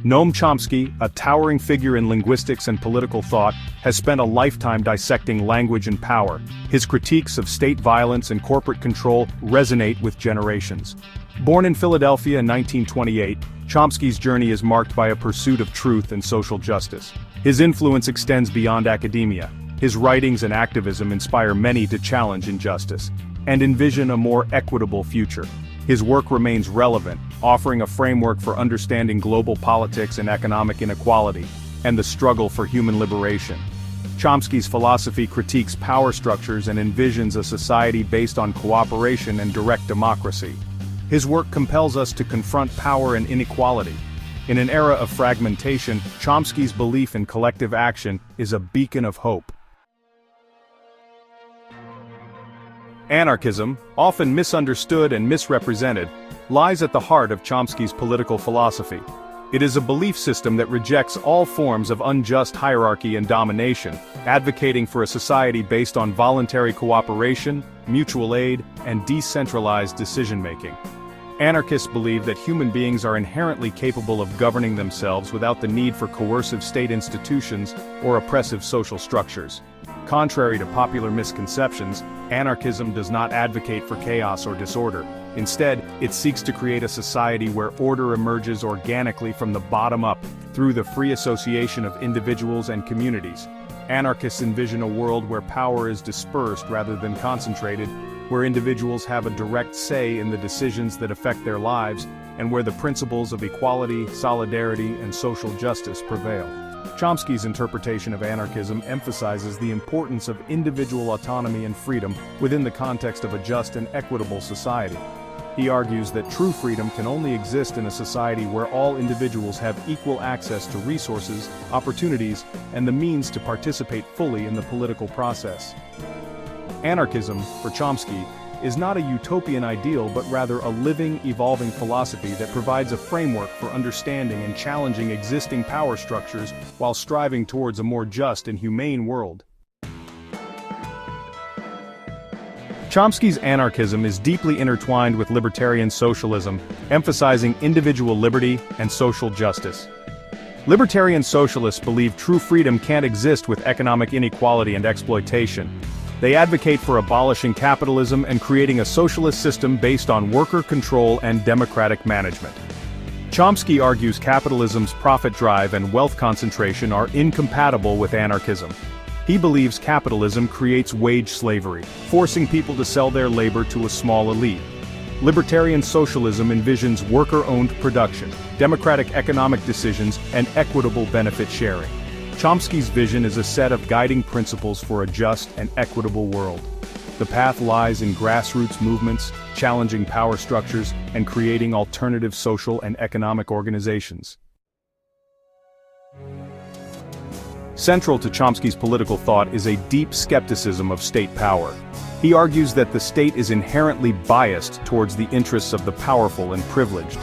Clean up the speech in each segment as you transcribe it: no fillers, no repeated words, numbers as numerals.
Noam Chomsky, a towering figure in linguistics and political thought, has spent a lifetime dissecting language and power. His critiques of state violence and corporate control resonate with generations. Born in Philadelphia in 1928, Chomsky's journey is marked by a pursuit of truth and social justice. His influence extends beyond academia. His writings and activism inspire many to challenge injustice and envision a more equitable future. His work remains relevant, offering a framework for understanding global politics and economic inequality, and the struggle for human liberation. Chomsky's philosophy critiques power structures and envisions a society based on cooperation and direct democracy. His work compels us to confront power and inequality. In an era of fragmentation, Chomsky's belief in collective action is a beacon of hope. Anarchism, often misunderstood and misrepresented, lies at the heart of Chomsky's political philosophy. It is a belief system that rejects all forms of unjust hierarchy and domination, advocating for a society based on voluntary cooperation, mutual aid, and decentralized decision-making. Anarchists believe that human beings are inherently capable of governing themselves without the need for coercive state institutions or oppressive social structures. Contrary to popular misconceptions, anarchism does not advocate for chaos or disorder. Instead, it seeks to create a society where order emerges organically from the bottom up, through the free association of individuals and communities. Anarchists envision a world where power is dispersed rather than concentrated, where individuals have a direct say in the decisions that affect their lives, and where the principles of equality, solidarity, and social justice prevail. Chomsky's interpretation of anarchism emphasizes the importance of individual autonomy and freedom within the context of a just and equitable society. He argues that true freedom can only exist in a society where all individuals have equal access to resources, opportunities, and the means to participate fully in the political process. Anarchism, for Chomsky, is not a utopian ideal but rather a living, evolving philosophy that provides a framework for understanding and challenging existing power structures while striving towards a more just and humane world. Chomsky's anarchism is deeply intertwined with libertarian socialism, emphasizing individual liberty and social justice. Libertarian socialists believe true freedom can't exist with economic inequality and exploitation. They advocate for abolishing capitalism and creating a socialist system based on worker control and democratic management. Chomsky argues capitalism's profit drive and wealth concentration are incompatible with anarchism. He believes capitalism creates wage slavery, forcing people to sell their labor to a small elite. Libertarian socialism envisions worker-owned production, democratic economic decisions, and equitable benefit sharing. Chomsky's vision is a set of guiding principles for a just and equitable world. The path lies in grassroots movements, challenging power structures, and creating alternative social and economic organizations. Central to Chomsky's political thought is a deep skepticism of state power. He argues that the state is inherently biased towards the interests of the powerful and privileged.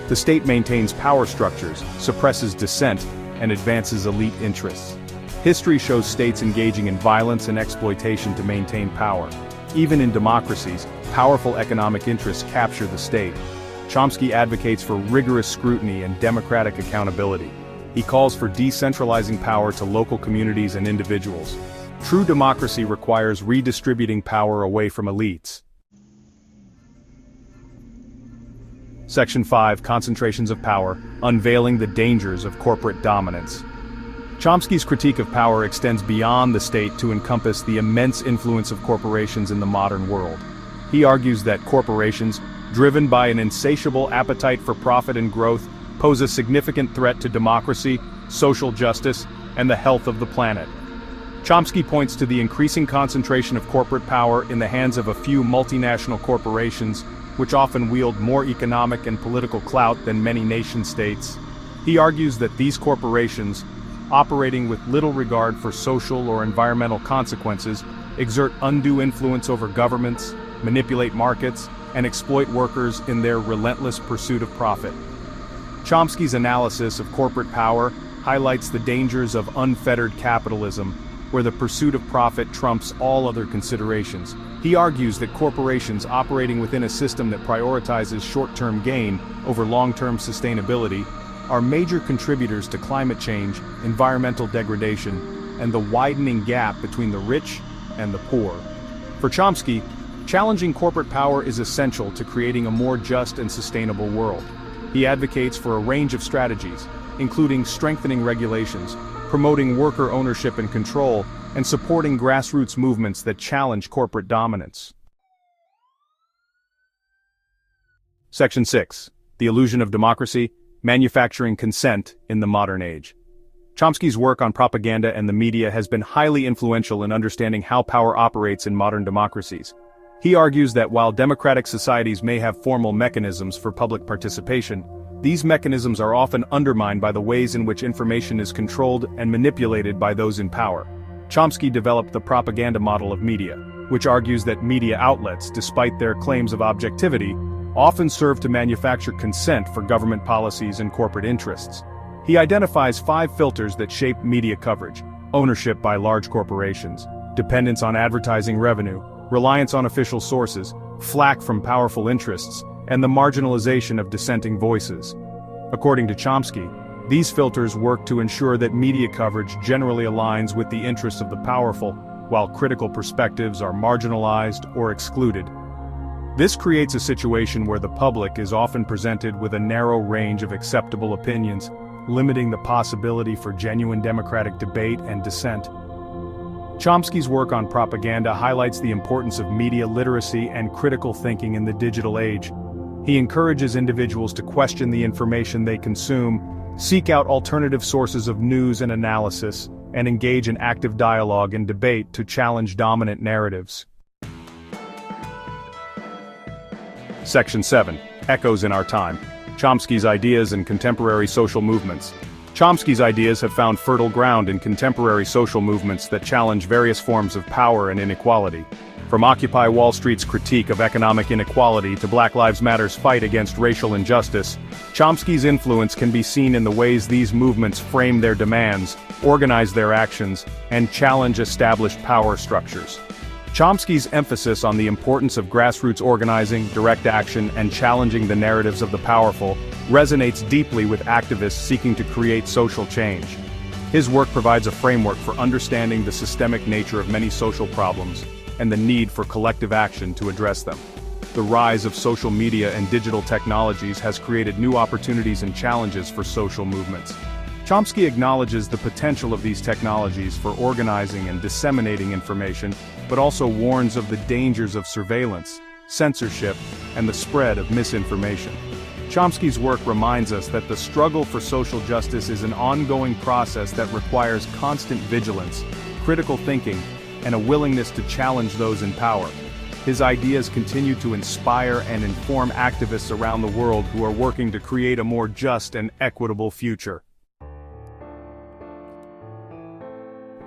The state maintains power structures, suppresses dissent, and advances elite interests. History shows states engaging in violence and exploitation to maintain power. Even in democracies, powerful economic interests capture the state. Chomsky advocates for rigorous scrutiny and democratic accountability. He calls for decentralizing power to local communities and individuals. True democracy requires redistributing power away from elites. Section 5, Concentrations of Power, Unveiling the Dangers of Corporate Dominance. Chomsky's critique of power extends beyond the state to encompass the immense influence of corporations in the modern world. He argues that corporations, driven by an insatiable appetite for profit and growth, pose a significant threat to democracy, social justice, and the health of the planet. Chomsky points to the increasing concentration of corporate power in the hands of a few multinational corporations, which often wield more economic and political clout than many nation-states. He argues that these corporations, operating with little regard for social or environmental consequences, exert undue influence over governments, manipulate markets, and exploit workers in their relentless pursuit of profit. Chomsky's analysis of corporate power highlights the dangers of unfettered capitalism, where the pursuit of profit trumps all other considerations. He argues that corporations operating within a system that prioritizes short-term gain over long-term sustainability are major contributors to climate change, environmental degradation, and the widening gap between the rich and the poor. For Chomsky, challenging corporate power is essential to creating a more just and sustainable world. He advocates for a range of strategies, including strengthening regulations, promoting worker ownership and control, and supporting grassroots movements that challenge corporate dominance. Section 6. The Illusion of Democracy, Manufacturing Consent in the Modern Age. Chomsky's work on propaganda and the media has been highly influential in understanding how power operates in modern democracies. He argues that while democratic societies may have formal mechanisms for public participation, these mechanisms are often undermined by the ways in which information is controlled and manipulated by those in power. Chomsky developed the propaganda model of media, which argues that media outlets, despite their claims of objectivity, often serve to manufacture consent for government policies and corporate interests. He identifies 5 filters that shape media coverage: ownership by large corporations, dependence on advertising revenue, reliance on official sources, flack from powerful interests, and the marginalization of dissenting voices. According to Chomsky, these filters work to ensure that media coverage generally aligns with the interests of the powerful, while critical perspectives are marginalized or excluded. This creates a situation where the public is often presented with a narrow range of acceptable opinions, limiting the possibility for genuine democratic debate and dissent. Chomsky's work on propaganda highlights the importance of media literacy and critical thinking in the digital age. He encourages individuals to question the information they consume, seek out alternative sources of news and analysis, and engage in active dialogue and debate to challenge dominant narratives. Section 7. Echoes in Our Time. Chomsky's Ideas and Contemporary Social Movements. Chomsky's ideas have found fertile ground in contemporary social movements that challenge various forms of power and inequality. From Occupy Wall Street's critique of economic inequality to Black Lives Matter's fight against racial injustice, Chomsky's influence can be seen in the ways these movements frame their demands, organize their actions, and challenge established power structures. Chomsky's emphasis on the importance of grassroots organizing, direct action, and challenging the narratives of the powerful resonates deeply with activists seeking to create social change. His work provides a framework for understanding the systemic nature of many social problems and the need for collective action to address them. The rise of social media and digital technologies has created new opportunities and challenges for social movements. Chomsky acknowledges the potential of these technologies for organizing and disseminating information, but also warns of the dangers of surveillance, censorship, and the spread of misinformation. Chomsky's work reminds us that the struggle for social justice is an ongoing process that requires constant vigilance, critical thinking, and a willingness to challenge those in power. His ideas continue to inspire and inform activists around the world who are working to create a more just and equitable future.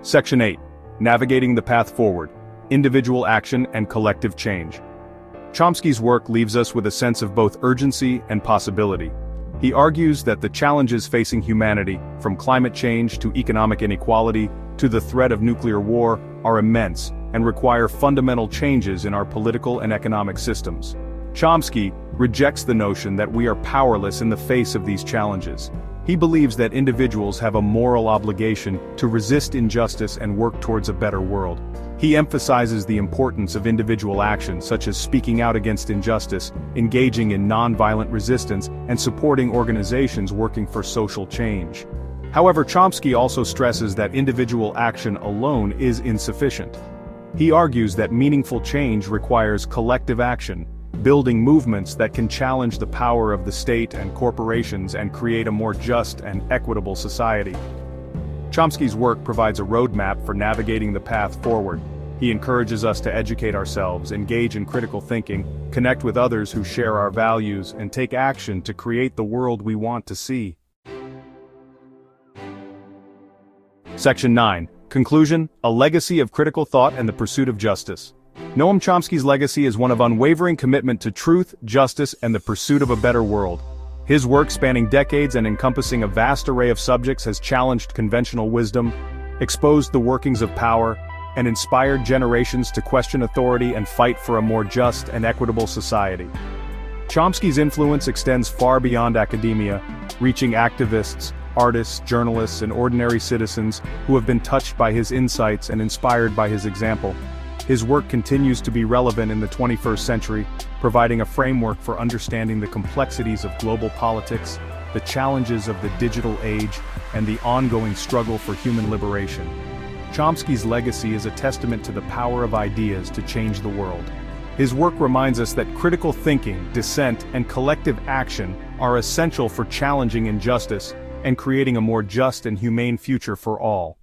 Section 8. Navigating the Path Forward, Individual Action and Collective Change. Chomsky's work leaves us with a sense of both urgency and possibility. He argues that the challenges facing humanity, from climate change to economic inequality to the threat of nuclear war, are immense and require fundamental changes in our political and economic systems. Chomsky rejects the notion that we are powerless in the face of these challenges. He believes that individuals have a moral obligation to resist injustice and work towards a better world. He emphasizes the importance of individual action, such as speaking out against injustice, engaging in nonviolent resistance, and supporting organizations working for social change. However, Chomsky also stresses that individual action alone is insufficient. He argues that meaningful change requires collective action, building movements that can challenge the power of the state and corporations and create a more just and equitable society. Chomsky's work provides a roadmap for navigating the path forward. He encourages us to educate ourselves, engage in critical thinking, connect with others who share our values, and take action to create the world we want to see. Section 9. Conclusion: A Legacy of Critical Thought and the Pursuit of Justice. Noam Chomsky's legacy is one of unwavering commitment to truth, justice, and the pursuit of a better world. His work, spanning decades and encompassing a vast array of subjects, has challenged conventional wisdom, exposed the workings of power, and inspired generations to question authority and fight for a more just and equitable society. Chomsky's influence extends far beyond academia, reaching activists, artists, journalists, and ordinary citizens who have been touched by his insights and inspired by his example. His work continues to be relevant in the 21st century, providing a framework for understanding the complexities of global politics, the challenges of the digital age, and the ongoing struggle for human liberation. Chomsky's legacy is a testament to the power of ideas to change the world. His work reminds us that critical thinking, dissent, and collective action are essential for challenging injustice and creating a more just and humane future for all.